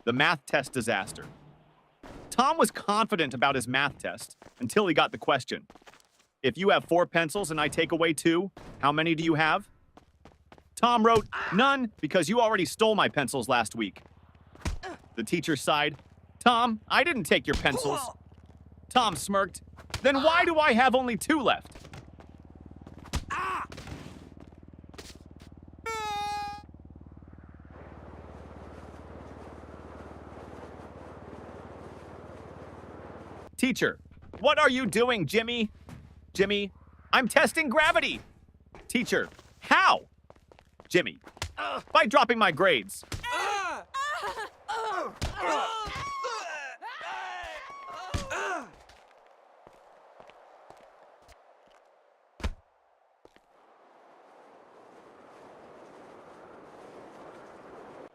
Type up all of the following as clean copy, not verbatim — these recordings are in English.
The math test disaster. Tom was confident about his math test until he got the question. If you have 4 pencils and I take away 2, how many do you have? Tom wrote, none, because you already stole my pencils last week. The teacher sighed. Tom, I didn't take your pencils. Tom smirked. Then why do I have only 2 left? Teacher, what are you doing, Jimmy? Jimmy, I'm testing gravity. Teacher, how? Jimmy, by dropping my grades.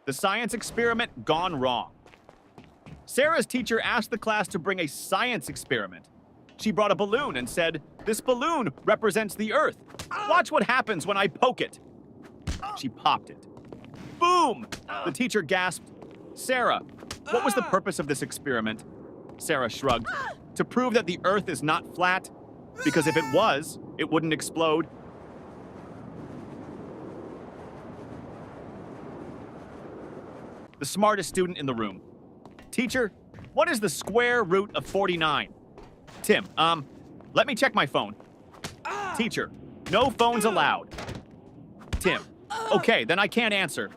The science experiment gone wrong. Sarah's teacher asked the class to bring a science experiment. She brought a balloon and said, "This balloon represents the Earth. Watch what happens when I poke it." She popped it. Boom! The teacher gasped, "Sarah, what was the purpose of this experiment?" Sarah shrugged. "To prove that the Earth is not flat, because if it was, it wouldn't explode." The smartest student in the room. Teacher, what is the square root of 49? Tim, let me check my phone. Teacher, no phones allowed. Tim, okay, then I can't answer.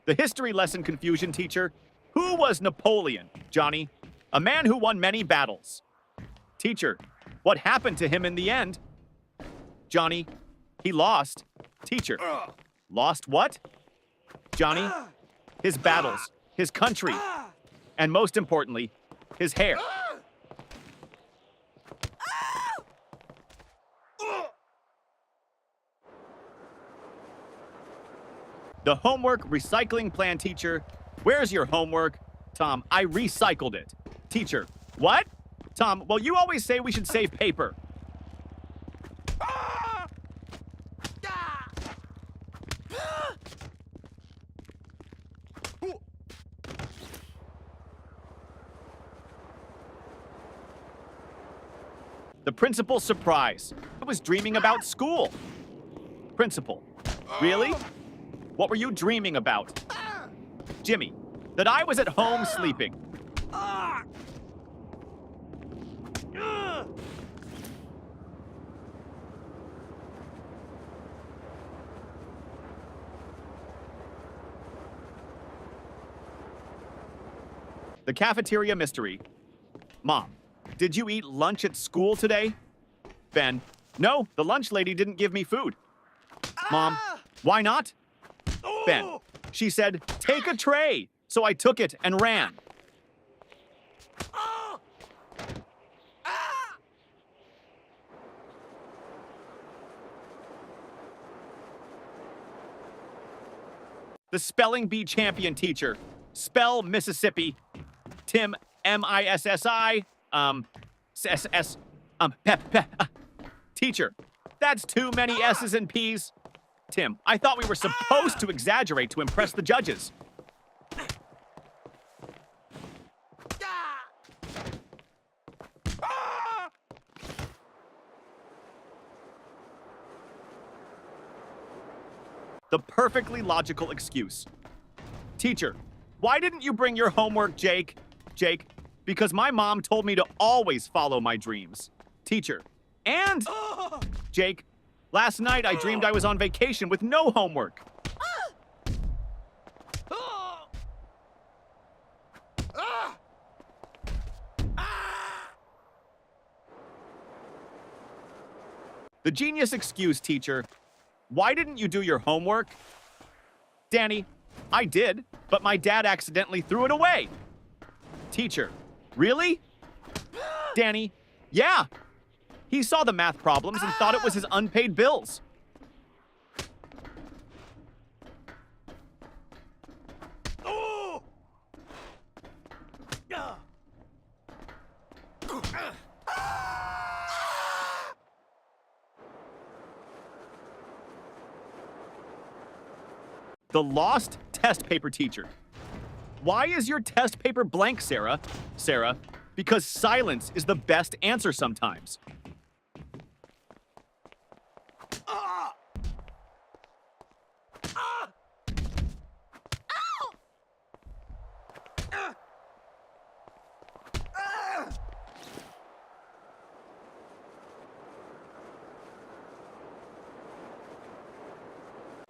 The history lesson confusion teacher. Who was Napoleon, Johnny? A man who won many battles. Teacher, what happened to him in the end? Johnny, he lost. Teacher, lost what? Johnny, his battles, his country, and most importantly, his hair. The homework recycling plan teacher. Where's your homework? Tom, I recycled it. Teacher, what? Tom, well, you always say we should save paper. The principal's surprise. I was dreaming about school. Principal, really? What were you dreaming about? Jimmy, that I was at home sleeping. The cafeteria mystery. Mom, did you eat lunch at school today? Ben, no, the lunch lady didn't give me food. Mom, why not? Ben, she said, take a tray. So I took it and ran. The spelling bee champion teacher. Spell Mississippi. Tim, M-I-S-S-I, S-S, Teacher, that's too many S's and P's. Tim, I thought we were supposed to exaggerate to impress the judges. The perfectly logical excuse. Teacher, why didn't you bring your homework, Jake? Jake, because my mom told me to always follow my dreams. Teacher, and Jake, last night I dreamed I was on vacation with no homework. The genius excuse, teacher. Why didn't you do your homework? Danny, I did, but my dad accidentally threw it away. Teacher, really? Danny, yeah. He saw the math problems and thought it was his unpaid bills. The lost test paper teacher. Why is your test paper blank, Sarah? Sarah, because silence is the best answer sometimes.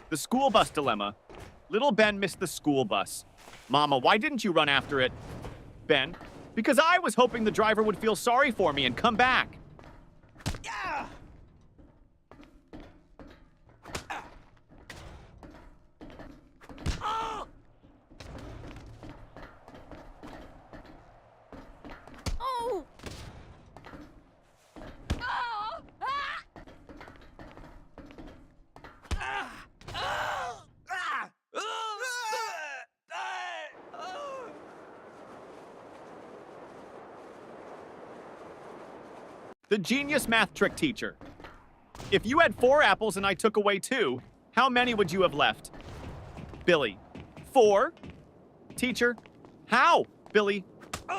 The school bus dilemma. Little Ben missed the school bus. Mama, why didn't you run after it? Ben, because I was hoping the driver would feel sorry for me and come back. The genius math trick teacher. If you had 4 apples and I took away 2, how many would you have left? Billy, 4? Teacher, how? Billy,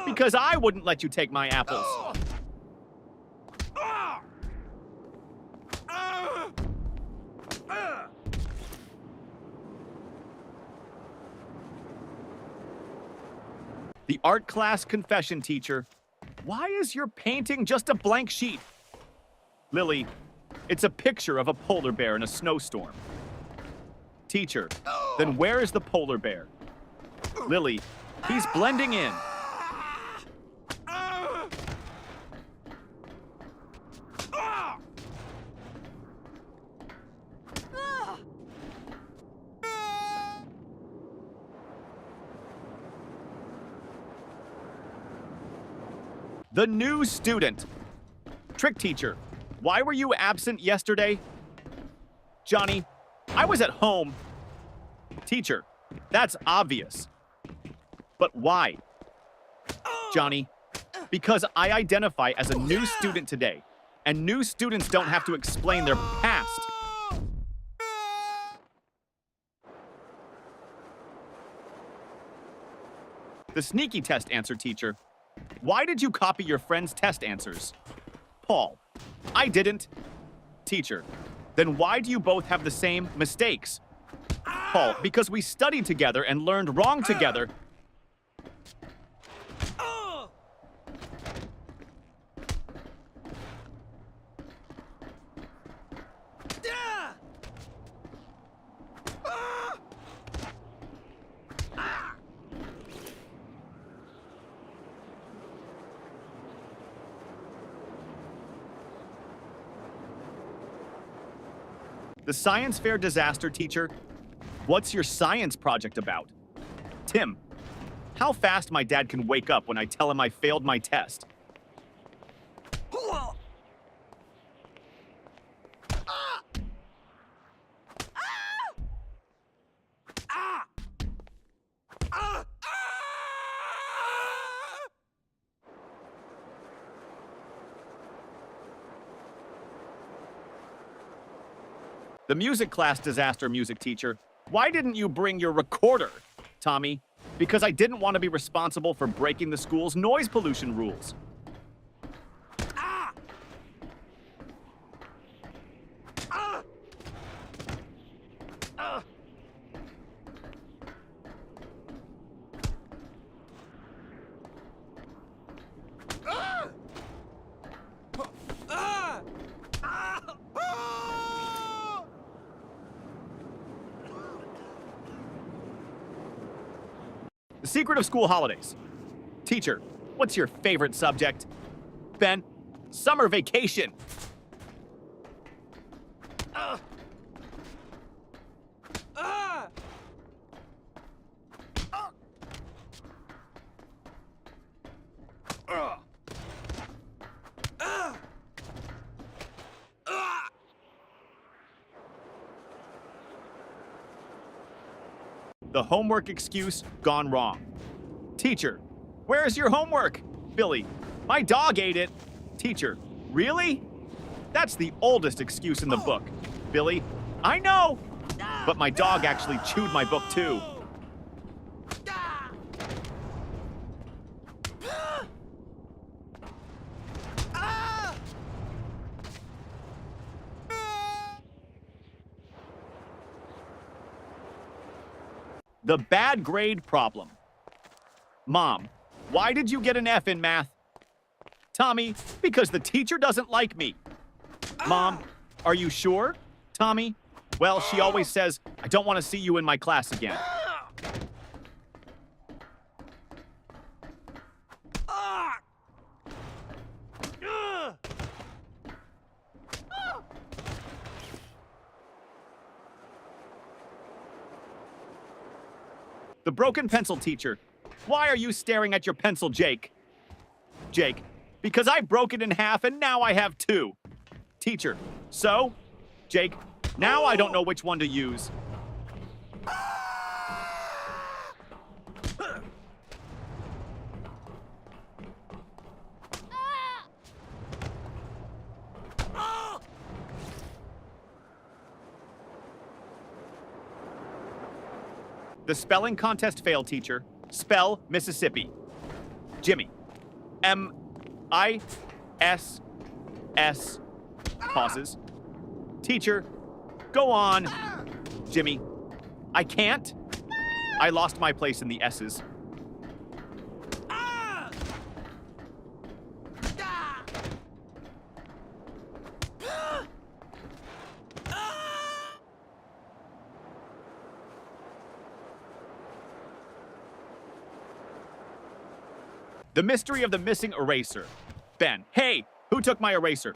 because I wouldn't let you take my apples. The art class confession teacher. Why is your painting just a blank sheet? Lily, it's a picture of a polar bear in a snowstorm. Teacher, then where is the polar bear? Lily, he's blending in. The new student. Trick teacher, why were you absent yesterday? Johnny, I was at home. Teacher, that's obvious. But why? Johnny, because I identify as a new student today, and new students don't have to explain their past. The sneaky test answer teacher. Why did you copy your friend's test answers? Paul, I didn't. Teacher, then why do you both have the same mistakes? Paul, because we studied together and learned wrong together. The science fair disaster teacher. What's your science project about? Tim, how fast my dad can wake up when I tell him I failed my test. The music class disaster music teacher. Why didn't you bring your recorder, Tommy? Because I didn't want to be responsible for breaking the school's noise pollution rules. The secret of school holidays. Teacher, what's your favorite subject? Ben, summer vacation. The homework excuse gone wrong. Teacher, where's your homework? Billy, my dog ate it. Teacher, really? That's the oldest excuse in the book. Billy, I know. But my dog actually chewed my book too. The bad grade problem. Mom, why did you get an F in math? Tommy, because the teacher doesn't like me. Mom, are you sure? Tommy, well, she always says, I don't want to see you in my class again. The broken pencil teacher. Why are you staring at your pencil, Jake? Jake, because I broke it in half and now I have two. Teacher, so? Jake, now I don't know which one to use. The spelling contest failed, teacher. Spell Mississippi. Jimmy. M-I-S-S. Pauses. Teacher, go on. Jimmy. I can't. I lost my place in the S's. The mystery of the missing eraser. Ben, hey, who took my eraser?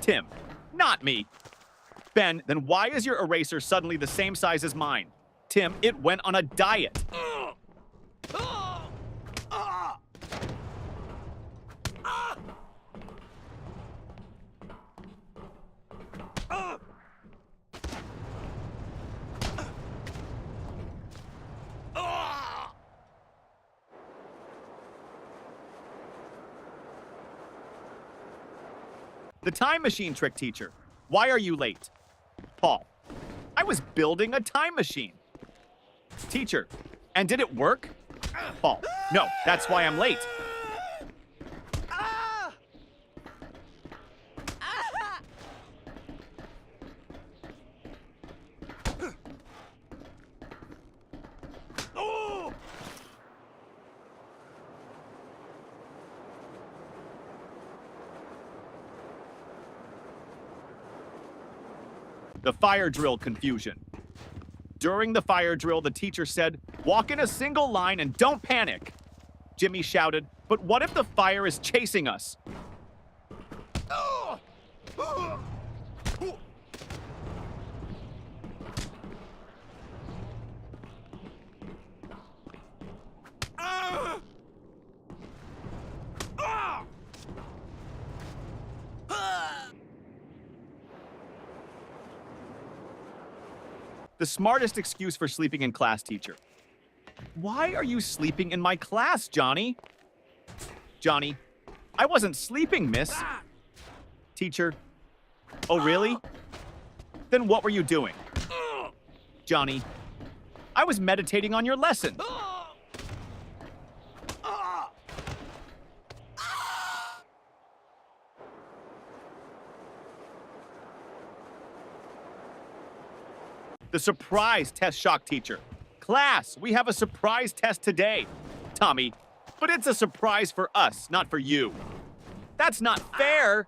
Tim, not me. Ben, then why is your eraser suddenly the same size as mine? Tim, it went on a diet. The time machine trick teacher. Why are you late? Paul. I was building a time machine. Teacher. And did it work? Paul. No, that's why I'm late. The fire drill confusion. During the fire drill, the teacher said, walk in a single line and don't panic. Jimmy shouted, but what if the fire is chasing us? The smartest excuse for sleeping in class, teacher. Why are you sleeping in my class, Johnny? Johnny, I wasn't sleeping, miss. Teacher, oh really? Then what were you doing? Johnny, I was meditating on your lesson. The surprise test shock teacher. Class, we have a surprise test today. Tommy, but it's a surprise for us, not for you. That's not fair.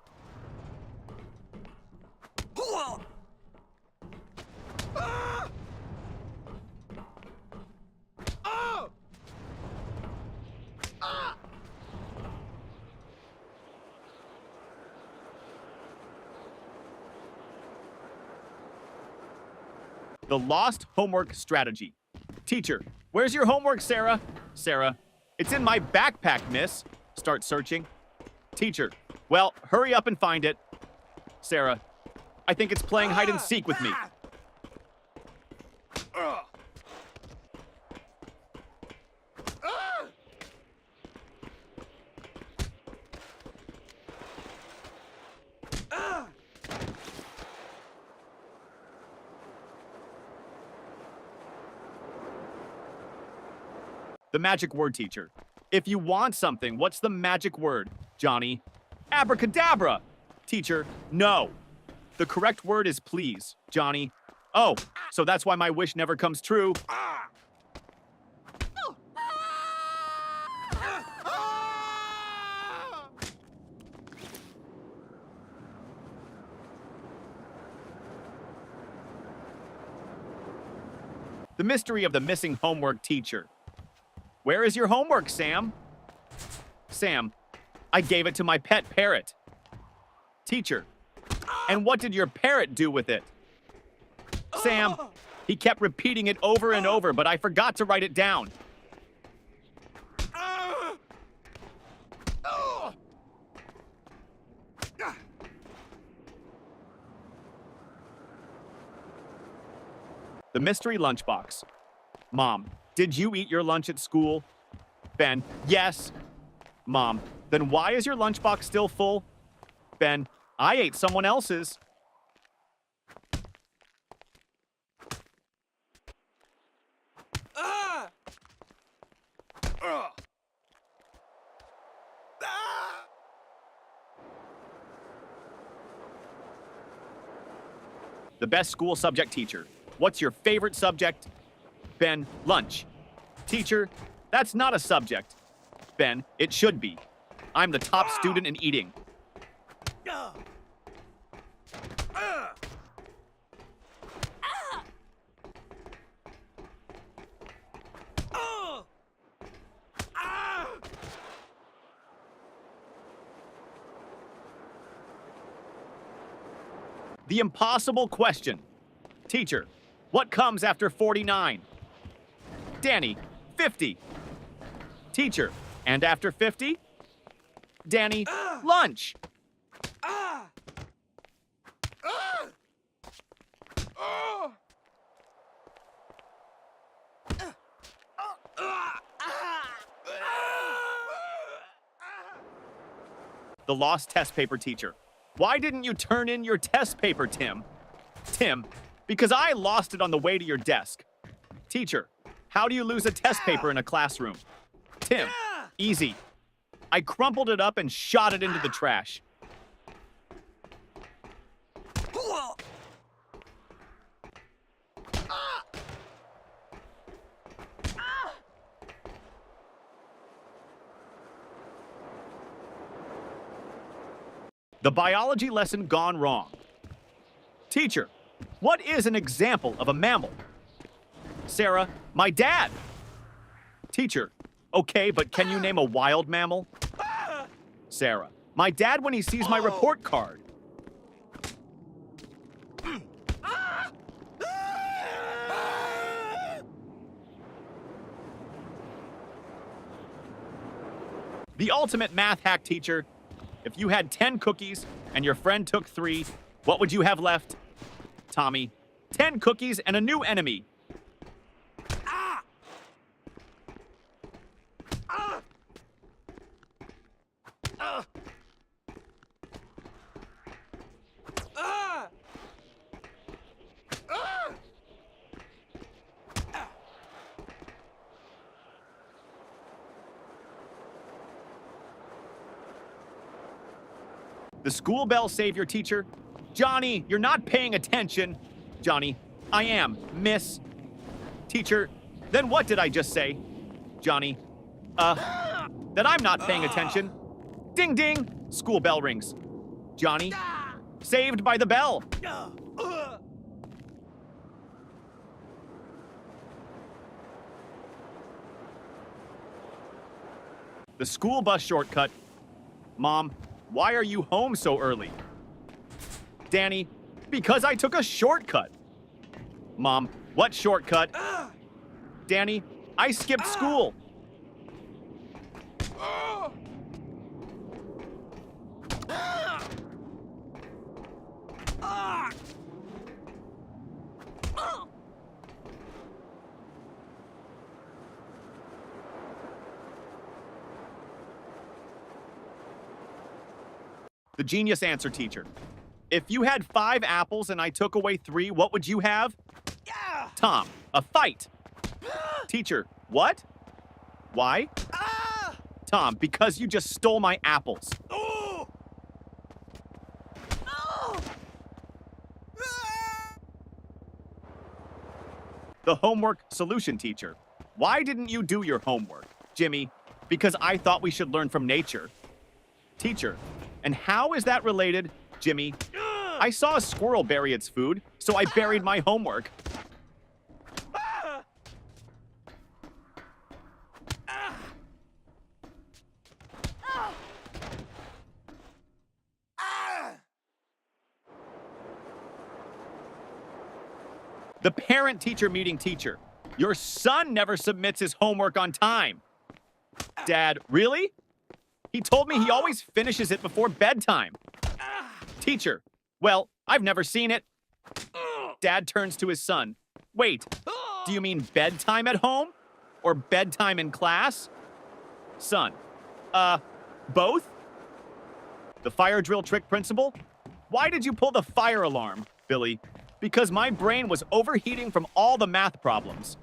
The lost homework strategy. Teacher, where's your homework, Sarah? Sarah, it's in my backpack, miss. Start searching. Teacher, well, hurry up and find it. Sarah, I think it's playing hide and seek with me. The magic word, teacher. If you want something, what's the magic word, Johnny? Abracadabra! Teacher, no. The correct word is please, Johnny. Oh, so that's why my wish never comes true. The mystery of the missing homework teacher. Where is your homework, Sam? Sam, I gave it to my pet parrot. Teacher, and what did your parrot do with it? Sam, he kept repeating it over and over, but I forgot to write it down. The mystery lunchbox. Mom, did you eat your lunch at school? Ben, yes. Mom, then why is your lunchbox still full? Ben, I ate someone else's. The best school subject teacher. What's your favorite subject? Ben, lunch. Teacher, that's not a subject. Ben, it should be. I'm the top student in eating. The impossible question. Teacher, what comes after 49? Danny, 50. Teacher, and after 50? Danny, lunch. The lost test paper teacher. Why didn't you turn in your test paper, Tim? Tim, because I lost it on the way to your desk. Teacher, how do you lose a test paper in a classroom? Tim, easy. I crumpled it up and shot it into the trash. The biology lesson gone wrong. Teacher, what is an example of a mammal? Sarah, my dad. Teacher, okay, but can you name a wild mammal? Sarah, my dad when he sees my report card. The ultimate math hack teacher. If you had 10 cookies and your friend took 3, what would you have left? Tommy, 10 cookies and a new enemy. The school bell savior teacher. Johnny, you're not paying attention. Johnny, I am, miss. Teacher, then what did I just say? Johnny, that I'm not paying attention. Ding ding, school bell rings. Johnny, saved by the bell. The school bus shortcut. Mom, why are you home so early? Danny, because I took a shortcut. Mom, what shortcut? Danny, I skipped school. The genius answer teacher. If you had 5 apples and I took away 3, what would you have? Tom, a fight. Teacher, what? Why? Tom, because you just stole my apples. The homework solution teacher. Why didn't you do your homework? Jimmy, because I thought we should learn from nature. Teacher, and how is that related? Jimmy, I saw a squirrel bury its food, so I buried my homework. The parent-teacher meeting teacher. Your son never submits his homework on time. Dad, really? He told me he always finishes it before bedtime. Teacher, well, I've never seen it. Dad turns to his son. Wait, do you mean bedtime at home? Or bedtime in class? Son, both? The fire drill trick principal? Why did you pull the fire alarm, Billy? Because my brain was overheating from all the math problems.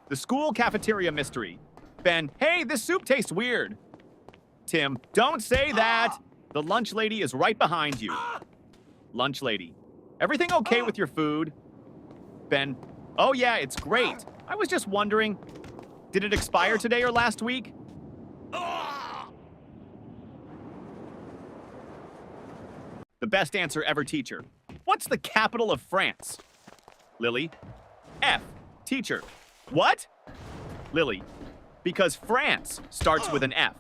The school cafeteria mystery. Ben, hey, this soup tastes weird. Tim, don't say that. The lunch lady is right behind you. Lunch lady, everything okay with your food? Ben, oh yeah, it's great. I was just wondering, did it expire today or last week? The best answer ever, teacher. What's the capital of France? Lily, F. Teacher, what? Lily, because France starts with an F.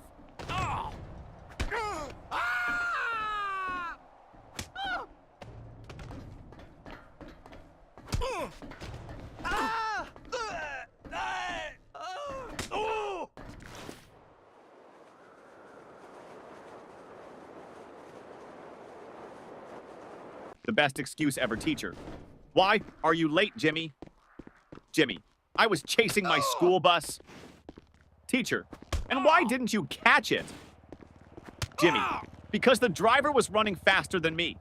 The best excuse ever, teacher. Why are you late, Jimmy? Jimmy, I was chasing my school bus. Teacher, and why didn't you catch it? Jimmy, because the driver was running faster than me.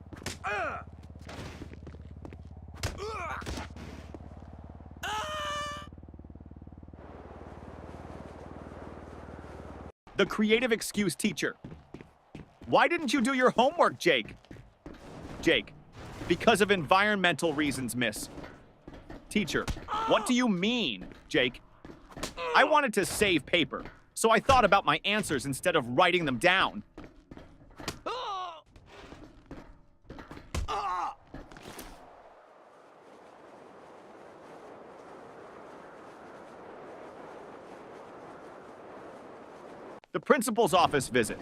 The creative excuse teacher. Why didn't you do your homework, Jake? Jake, because of environmental reasons, miss. Teacher, what do you mean, Jake? I wanted to save paper, so I thought about my answers instead of writing them down. The principal's office visit.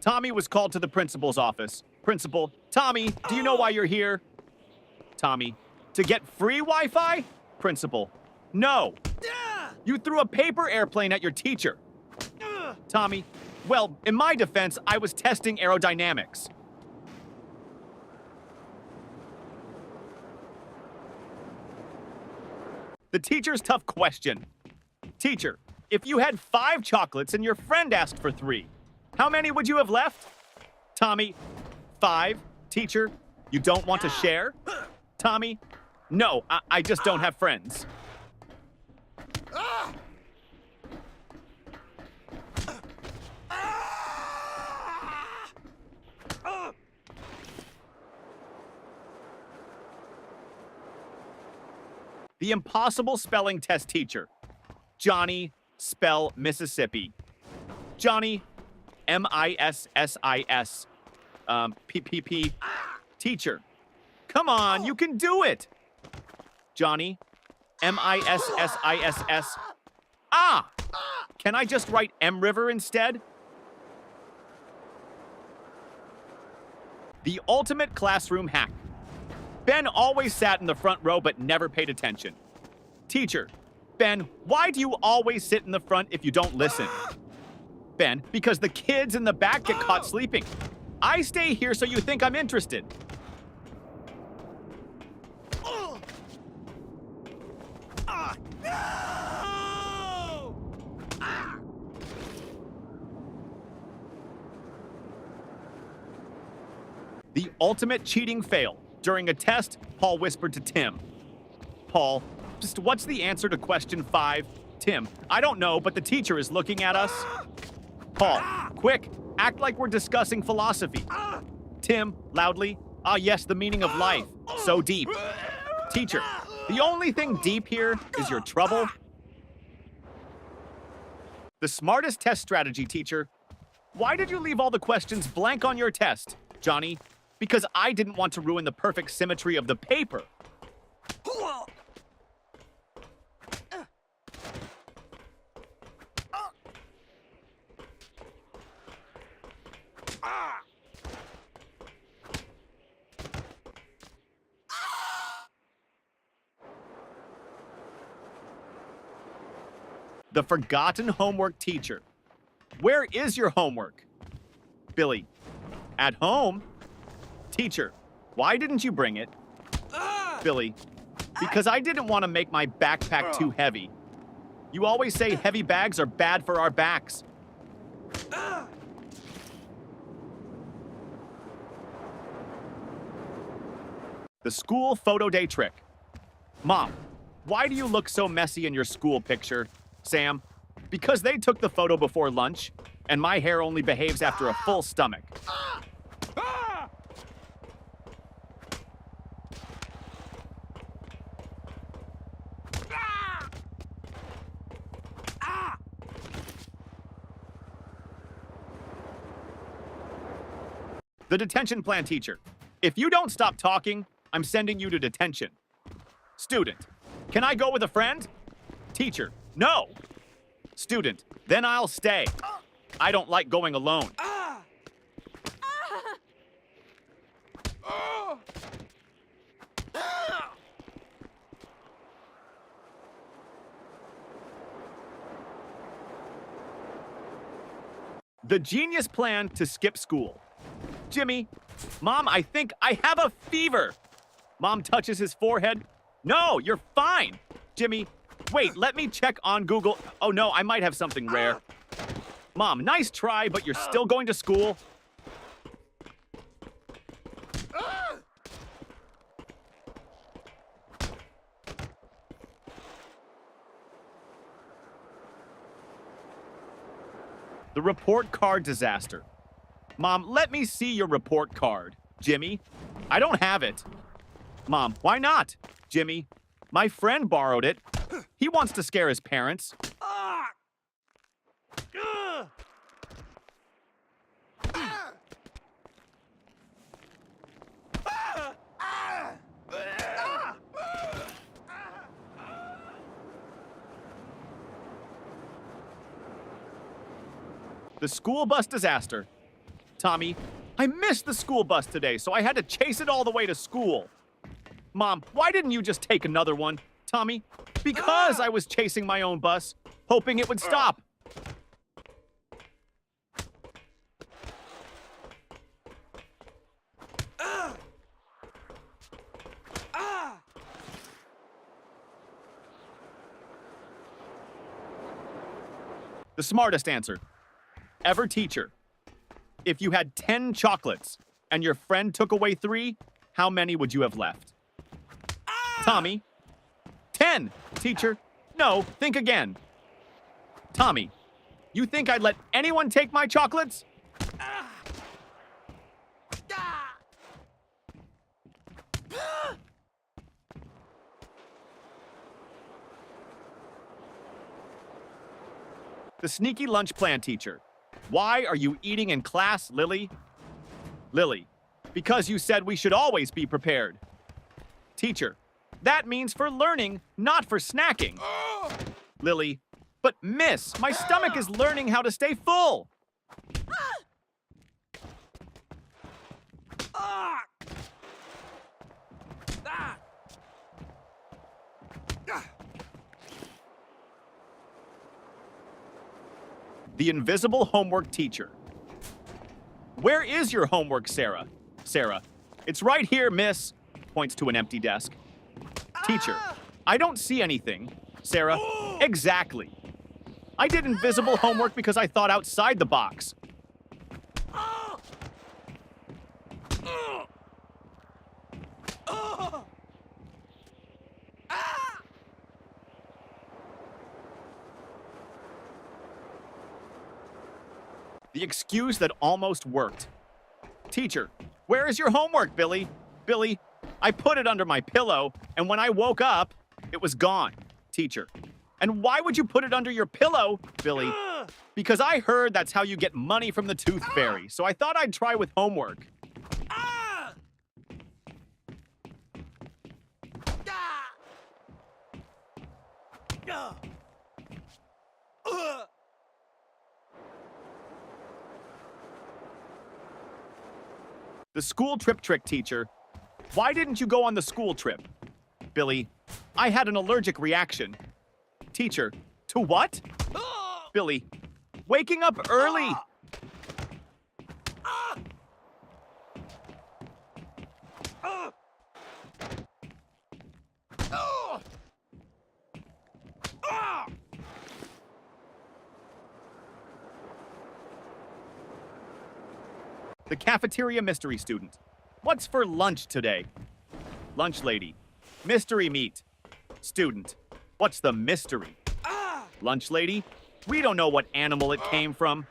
Tommy was called to the principal's office. Principal, Tommy, do you know why you're here? Tommy, to get free Wi-Fi? Principal, no. You threw a paper airplane at your teacher. Tommy, well, in my defense, I was testing aerodynamics. The teacher's tough question. Teacher, if you had 5 chocolates and your friend asked for 3, how many would you have left? Tommy, 5. Teacher, you don't want to share? Tommy, no, I just don't have friends. The impossible spelling test teacher. Johnny, spell Mississippi. Johnny, M-I-S-S-I-S. P-P-P. Teacher, come on, you can do it. Johnny, M-I-S-S-I-S-S. Ah! Can I just write M River instead? The ultimate classroom hack. Ben always sat in the front row but never paid attention. Teacher, Ben, why do you always sit in the front if you don't listen? Ben, because the kids in the back get caught sleeping. I stay here so you think I'm interested. The ultimate cheating fail. During a test, Paul whispered to Tim. Paul, just what's the answer to question 5? Tim, I don't know, but the teacher is looking at us. Paul, quick, act like we're discussing philosophy. Tim, loudly, yes, the meaning of life. So deep. Teacher, the only thing deep here is your trouble. The smartest test strategy, teacher. Why did you leave all the questions blank on your test, Johnny? Because I didn't want to ruin the perfect symmetry of the paper. The forgotten homework teacher. Where is your homework? Billy. At home? Teacher. Why didn't you bring it? Billy. Because I didn't want to make my backpack too heavy. You always say heavy bags are bad for our backs. The school photo day trick. Mom, why do you look so messy in your school picture? Sam, because they took the photo before lunch, and my hair only behaves after a full stomach. The detention plan teacher. If you don't stop talking, I'm sending you to detention. Student, can I go with a friend? Teacher, no. Student, then I'll stay. I don't like going alone. The genius plan to skip school. Jimmy, Mom, I think I have a fever. Mom touches his forehead. No, you're fine. Jimmy, wait, let me check on Google. Oh no, I might have something rare. Mom, nice try, but you're still going to school. The report card disaster. Mom, let me see your report card. Jimmy, I don't have it. Mom, why not? Jimmy, my friend borrowed it. He wants to scare his parents. The school bus disaster. Tommy, I missed the school bus today, so I had to chase it all the way to school. Mom, why didn't you just take another one? Tommy, because I was chasing my own bus, hoping it would stop. The smartest answer. Ever teacher. If you had 10 chocolates and your friend took away 3, how many would you have left? Tommy. 10, teacher. No, think again. Tommy, you think I'd let anyone take my chocolates? The sneaky lunch plan teacher. Why are you eating in class, Lily? Lily, because you said we should always be prepared. Teacher, that means for learning, not for snacking. Lily, but miss, my stomach is learning how to stay full. The invisible homework teacher. Where is your homework, Sarah? Sarah, it's right here, miss. Points to an empty desk. Teacher, I don't see anything. Sarah, exactly. I did invisible homework because I thought outside the box. The excuse that almost worked. Teacher, where is your homework, Billy? Billy, I put it under my pillow, and when I woke up, it was gone. Teacher, and why would you put it under your pillow, Billy? Because I heard that's how you get money from the Tooth Fairy, so I thought I'd try with homework. The school trip trick, teacher. Why didn't you go on the school trip? Billy, I had an allergic reaction. Teacher, to what? Billy, waking up early. The cafeteria mystery student. What's for lunch today? Lunch lady. Mystery meat. Student. What's the mystery? Lunch lady. We don't know what animal it came from.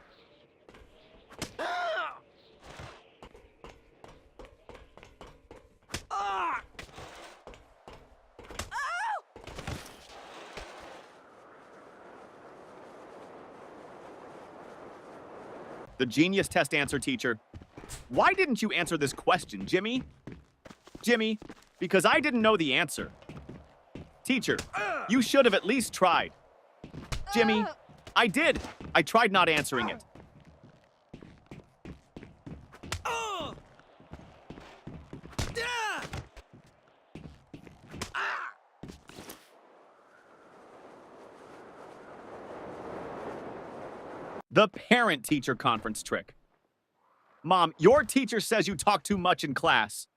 The genius test answer, teacher. Why didn't you answer this question, Jimmy? Jimmy, because I didn't know the answer. Teacher, you should have at least tried. Jimmy, I did. I tried not answering it. The parent-teacher conference trick. Mom, your teacher says you talk too much in class.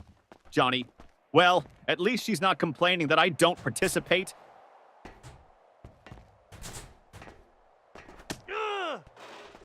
Johnny, well, at least she's not complaining that I don't participate.